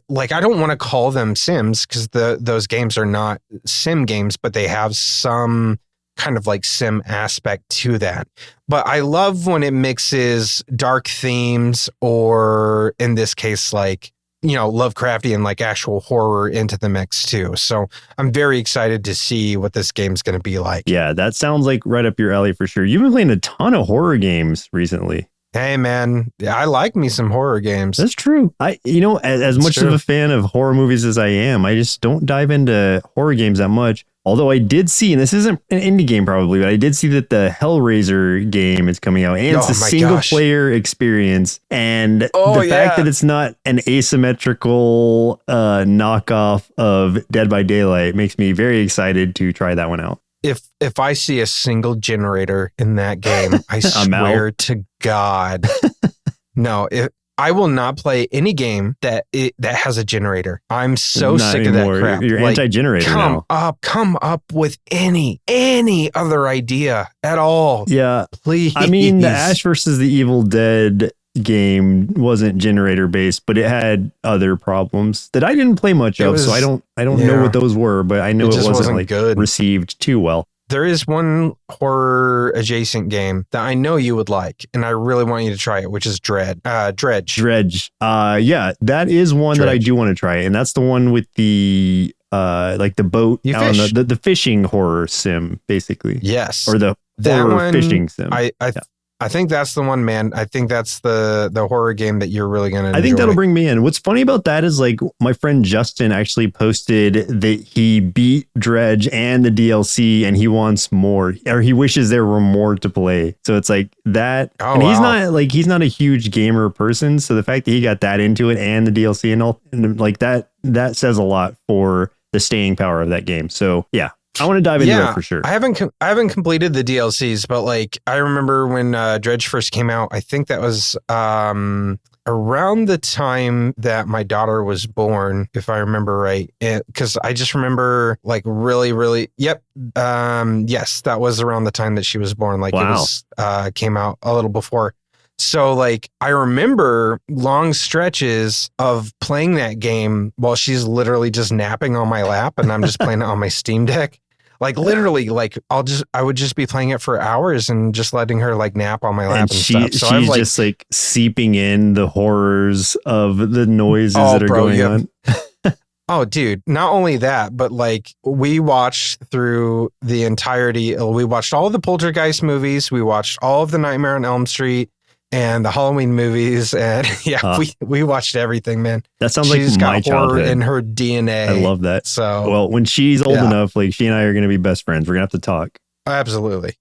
A: like I don't want to call them Sims because those games are not sim games, but they have some kind of like sim aspect to that. But I love when it mixes dark themes or in this case, like, you know, Lovecraftian, like actual horror into the mix too. So I'm very excited to see what this game's going to be like.
B: Yeah, that sounds like right up your alley for sure. You've been playing a ton of horror games recently.
A: Hey man, I like me some horror games.
B: That's true. As much of a fan of horror movies as I am, I just don't dive into horror games that much. Although I did see, and this isn't an indie game probably, but I did see that the Hellraiser game is coming out and it's a single player experience. And the fact that it's not an asymmetrical knockoff of Dead by Daylight makes me very excited to try that one out.
A: If I see a single generator in that game, I swear to God, no, I will not play any game that has a generator. I'm so
B: not
A: sick
B: anymore.
A: Of that crap.
B: You're
A: like,
B: anti-generator now.
A: Come up with any other idea at all.
B: Yeah.
A: Please.
B: I mean, the Ash versus the Evil Dead game wasn't generator based, but it had other problems that I didn't play much of. So I don't know what those were, but I know it wasn't like good. Received too well.
A: there is one horror adjacent game that I know you would like, and I really want you to try it, which is Dredge.
B: Yeah, that is one that I do want to try, and that's the one with the like the boat
A: you
B: out
A: fish.
B: on the fishing horror sim, basically.
A: Yes,
B: or the horror fishing sim.
A: I think that's the one, man. I think that's the horror game that you're really going to enjoy.
B: I think that'll bring me in. What's funny about that is like my friend Justin actually posted that he beat Dredge and the DLC and he wants more, or he wishes there were more to play. So it's like that.
A: Oh,
B: and
A: wow.
B: he's not a huge gamer person. So the fact that he got that into it and the DLC and all, and like that says a lot for the staying power of that game. So yeah. I want to dive into it for sure.
A: I haven't completed the DLCs, but like I remember when Dredge first came out, I think that was around the time that my daughter was born, if I remember right. Because I just remember like really, yes, that was around the time that she was born. Like It was came out a little before. So like I remember long stretches of playing that game while she's literally just napping on my lap and I'm just playing it on my Steam Deck. Like literally, like I would just be playing it for hours and just letting her like nap on my lap and stuff. So
B: she's just like seeping in the horrors of the noises that are going on.
A: Oh, dude, not only that, but like we watched through the entirety. We watched all of the Poltergeist movies. We watched all of the Nightmare on Elm Street and the Halloween movies. And we watched everything, man.
B: That sounds like my childhood.
A: In her DNA.
B: I love that.
A: So,
B: well, when she's old enough, like she and I are going to be best friends. We're going to have to talk.
A: Absolutely.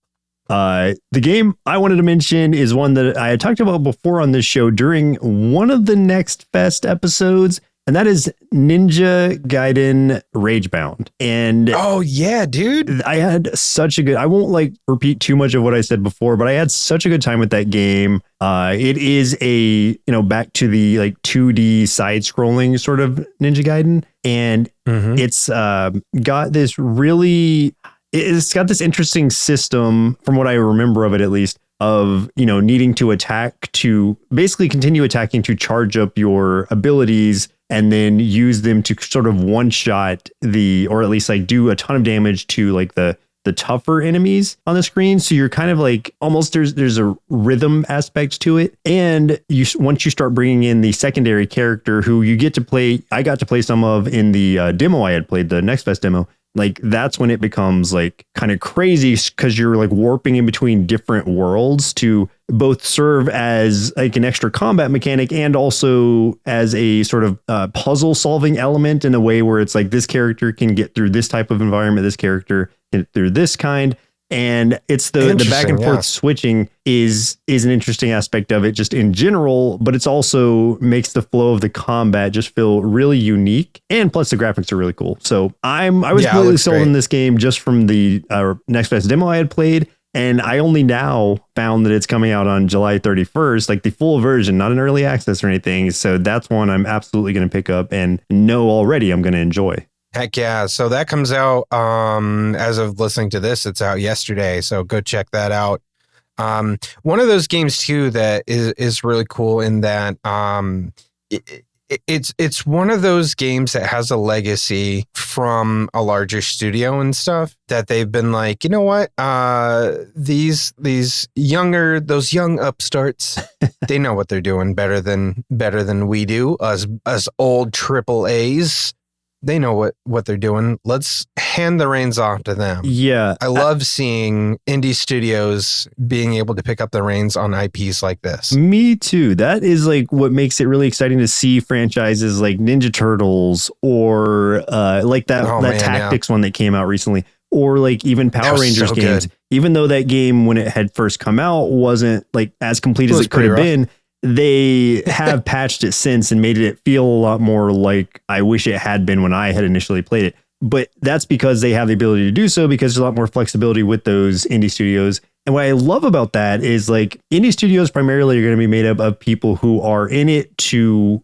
B: The game I wanted to mention is one that I had talked about before on this show during one of the Next Fest episodes. And that is Ninja Gaiden Ragebound. And
A: oh yeah, dude,
B: I had such a good, I won't like repeat too much of what I said before, but I had such a good time with that game. It is back to the like 2D side scrolling sort of Ninja Gaiden. And it's got this interesting system from what I remember of it, at least, of needing to attack to basically continue attacking to charge up your abilities and then use them to sort of one shot or at least like do a ton of damage to like the tougher enemies on the screen. So you're kind of like almost there's a rhythm aspect to it. And once you start bringing in the secondary character who you get to play, I got to play some of in the demo I had played, the Next Fest demo. Like that's when it becomes like kind of crazy because you're like warping in between different worlds to both serve as like an extra combat mechanic and also as a sort of puzzle solving element in a way where it's like this character can get through this type of environment, this character can get through this kind. And it's the back and forth switching is an interesting aspect of it just in general, but it's also makes the flow of the combat just feel really unique. And plus the graphics are really cool. So I was completely sold in this game just from the Next Fest demo I had played. And I only now found that it's coming out on July 31st, like the full version, not an early access or anything. So that's one I'm absolutely going to pick up and know already I'm going to enjoy.
A: Heck yeah. So that comes out as of listening to this, it's out yesterday. So go check that out. One of those games too that is really cool in that it's one of those games that has a legacy from a larger studio and stuff that they've been like, you know what? Those young upstarts, they know what they're doing better than we do. Us old triple A's. They know what they're doing. Let's hand the reins off to them.
B: Yeah.
A: I love seeing indie studios being able to pick up the reins on IPs like this.
B: Me too. That is like what makes it really exciting to see franchises like Ninja Turtles or like that Tactics one that came out recently, or like even Power Rangers games. Good. Even though that game when it had first come out wasn't like as complete as it could have been. They have patched it since and made it feel a lot more like I wish it had been when I had initially played it. But that's because they have the ability to do so because there's a lot more flexibility with those indie studios. And what I love about that is like indie studios primarily are going to be made up of people who are in it to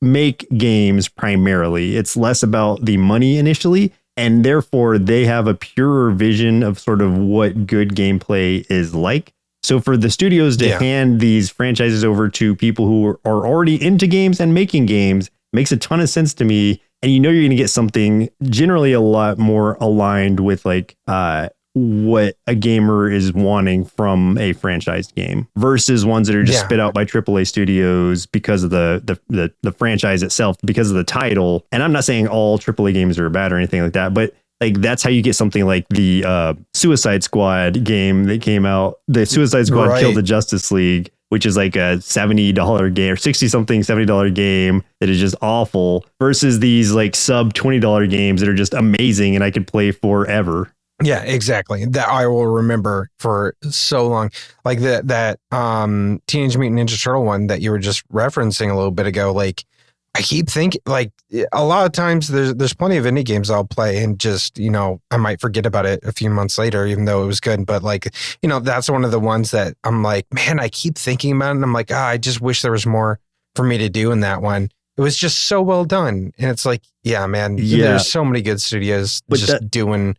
B: make games primarily. It's less about the money initially. And therefore they have a purer vision of sort of what good gameplay is like. So for the studios to hand these franchises over to people who are already into games and making games makes a ton of sense to me. And you're going to get something generally a lot more aligned with like what a gamer is wanting from a franchise game versus ones that are just spit out by AAA studios because of the franchise itself, because of the title. And I'm not saying all AAA games are bad or anything like that, but like that's how you get something like the Suicide Squad game that came out. The Suicide Squad killed the Justice League, which is like a $70 game or 60 something $70 game that is just awful versus these like sub $20 games that are just amazing and I could play forever.
A: Yeah, exactly. That I will remember for so long. Like that Teenage Mutant Ninja Turtle one that you were just referencing a little bit ago. Like I keep thinking, like a lot of times there's plenty of indie games I'll play and just, you know, I might forget about it a few months later, even though it was good. But like, you know, that's one of the ones that I'm like, man, I keep thinking about it. And I'm like, I just wish there was more for me to do in that one. It was just so well done. And it's like, yeah, man, there's so many good studios just doing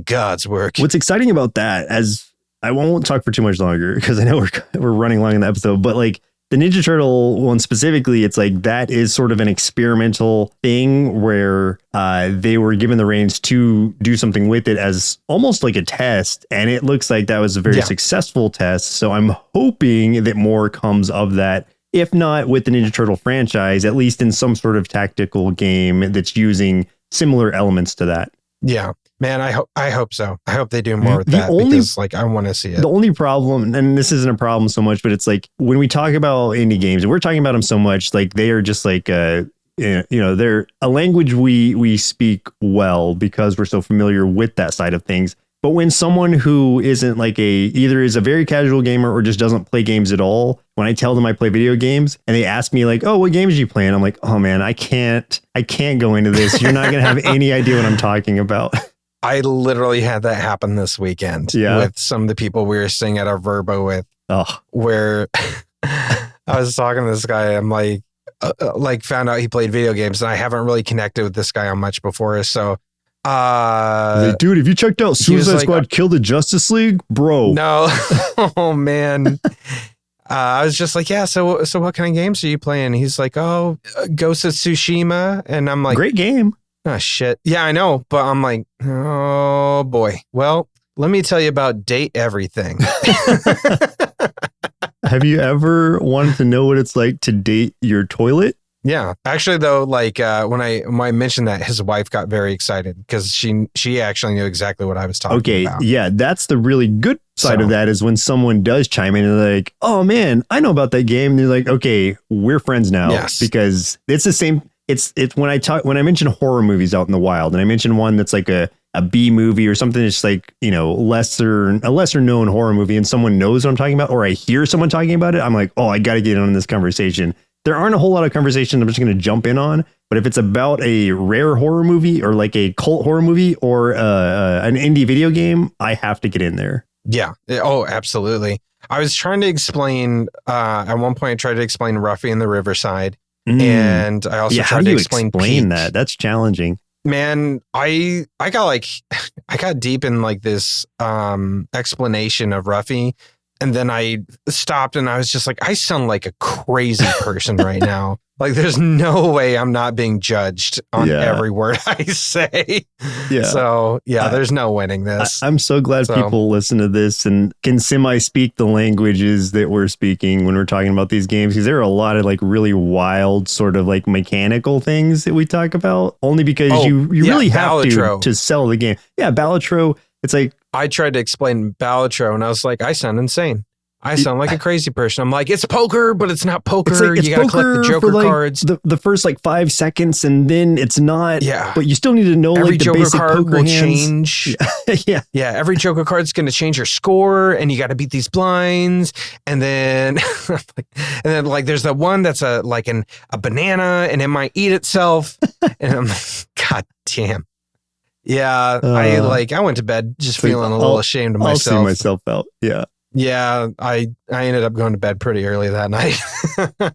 A: God's work.
B: What's exciting about that, as I won't talk for too much longer because I know we're running long in the episode, but like the Ninja Turtle one specifically, it's like that is sort of an experimental thing where they were given the reins to do something with it as almost like a test. And it looks like that was a very successful test. So I'm hoping that more comes of that. If not with the Ninja Turtle franchise, at least in some sort of tactical game that's using similar elements to that.
A: Yeah, man, I hope so. I hope they do more with that because like I want to see it.
B: The only problem, and this isn't a problem so much, but it's like when we talk about indie games and we're talking about them so much, like they are just like, you know, they're a language we speak well because we're so familiar with that side of things. But when someone who isn't like either is a very casual gamer or just doesn't play games at all, when I tell them I play video games and they ask me like, oh, what games do you play? And I'm like, oh man, I can't go into this. You're not going to have any idea what I'm talking about.
A: I literally had that happen this weekend with some of the people we were staying at our Verbo with, where I was talking to this guy. I'm like found out he played video games and I haven't really connected with this guy on much before. So
B: like, dude, have you checked out Suicide Squad Kill the Justice League, bro?
A: No. Oh man. I was just like, yeah, so what kind of games are you playing? He's like, oh, Ghost of Tsushima. And I'm like,
B: great game.
A: Oh shit. Yeah, I know. But I'm like, oh boy. Well, let me tell you about Date Everything.
B: Have you ever wanted to know what it's like to date your toilet?
A: Yeah, actually, though, like when I mentioned that, his wife got very excited because she actually knew exactly what I was talking about.
B: Yeah, that's the really good side of that is when someone does chime in and they're like, "Oh man, I know about that game." And they're like, "Okay, we're friends now." Yes, because it's the same. It's when I mention horror movies out in the wild, and I mention one that's like a B movie or something that's like, you know, a lesser known horror movie, and someone knows what I'm talking about, or I hear someone talking about it, I'm like, oh, I got to get in on this conversation. There aren't a whole lot of conversations I'm just going to jump in on, but if it's about a rare horror movie or like a cult horror movie or an indie video game, I have to get in there.
A: Yeah. Oh, absolutely. I was trying to explain, at one point I tried to explain Ruffy and the Riverside. And I also tried to explain
B: that. That's challenging.
A: Man, I got deep in like this explanation of Ruffy. And then I stopped and I was just like, I sound like a crazy person right now. Like, there's no way I'm not being judged on every word I say. Yeah. So, there's no winning this.
B: I'm so glad people listen to this and can semi-speak the languages that we're speaking when we're talking about these games. Because there are a lot of like really wild sort of like mechanical things that we talk about only because you really have to sell the game. Yeah, Balatro. It's like,
A: I tried to explain Balatro and I was like, I sound insane. I sound like a crazy person. I'm like, it's poker, but it's not poker. It's you got to collect the Joker cards.
B: The first like 5 seconds and then it's not. Yeah. But you still need to know
A: every
B: like the
A: Joker
B: basic
A: card
B: poker
A: will
B: hands.
A: change. Yeah. Every Joker card's going to change your score and you got to beat these blinds. And then, like, there's the one that's a banana and it might eat itself. And I'm like, God damn. Yeah. I went to bed just feeling a little ashamed of myself.
B: I'll see myself out. Yeah.
A: Yeah, I ended up going to bed pretty early that night.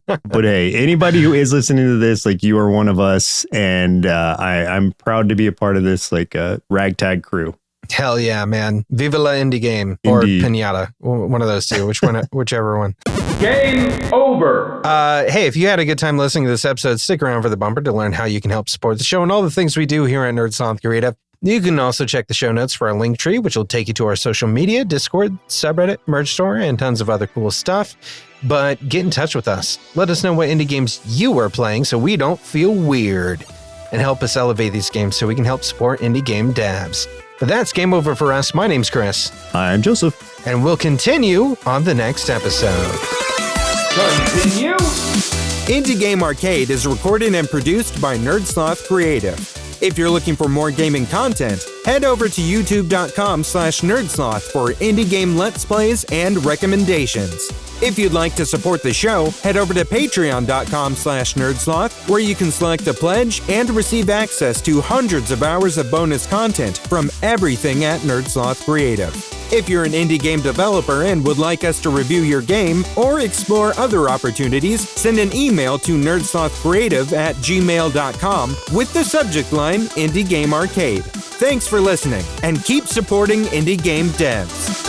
B: But hey, anybody who is listening to this, like, you are one of us, and I'm proud to be a part of this like ragtag crew.
A: Hell yeah, man! Viva la indie game or Pinata, one of those two. Whichever one.
C: Game over.
A: Hey, if you had a good time listening to this episode, stick around for the bumper to learn how you can help support the show and all the things we do here at Sloth Creative. You can also check the show notes for our link tree, which will take you to our social media, Discord, subreddit, merch store, and tons of other cool stuff. But get in touch with us. Let us know what indie games you are playing so we don't feel weird. And help us elevate these games so we can help support indie game devs. But that's game over for us. My name's Chris.
B: I'm Joseph.
A: And we'll continue on the next episode.
C: Continue.
D: Indie Game Arcade is recorded and produced by Sloth Creative. If you're looking for more gaming content, head over to youtube.com/nerdsloth for indie game let's plays and recommendations. If you'd like to support the show, head over to patreon.com/nerdsloth, where you can select a pledge and receive access to hundreds of hours of bonus content from everything at Sloth Creative. If you're an indie game developer and would like us to review your game or explore other opportunities, send an email to nerdslothcreative@gmail.com with the subject line Indie Game Arcade. Thanks for listening, and keep supporting indie game devs.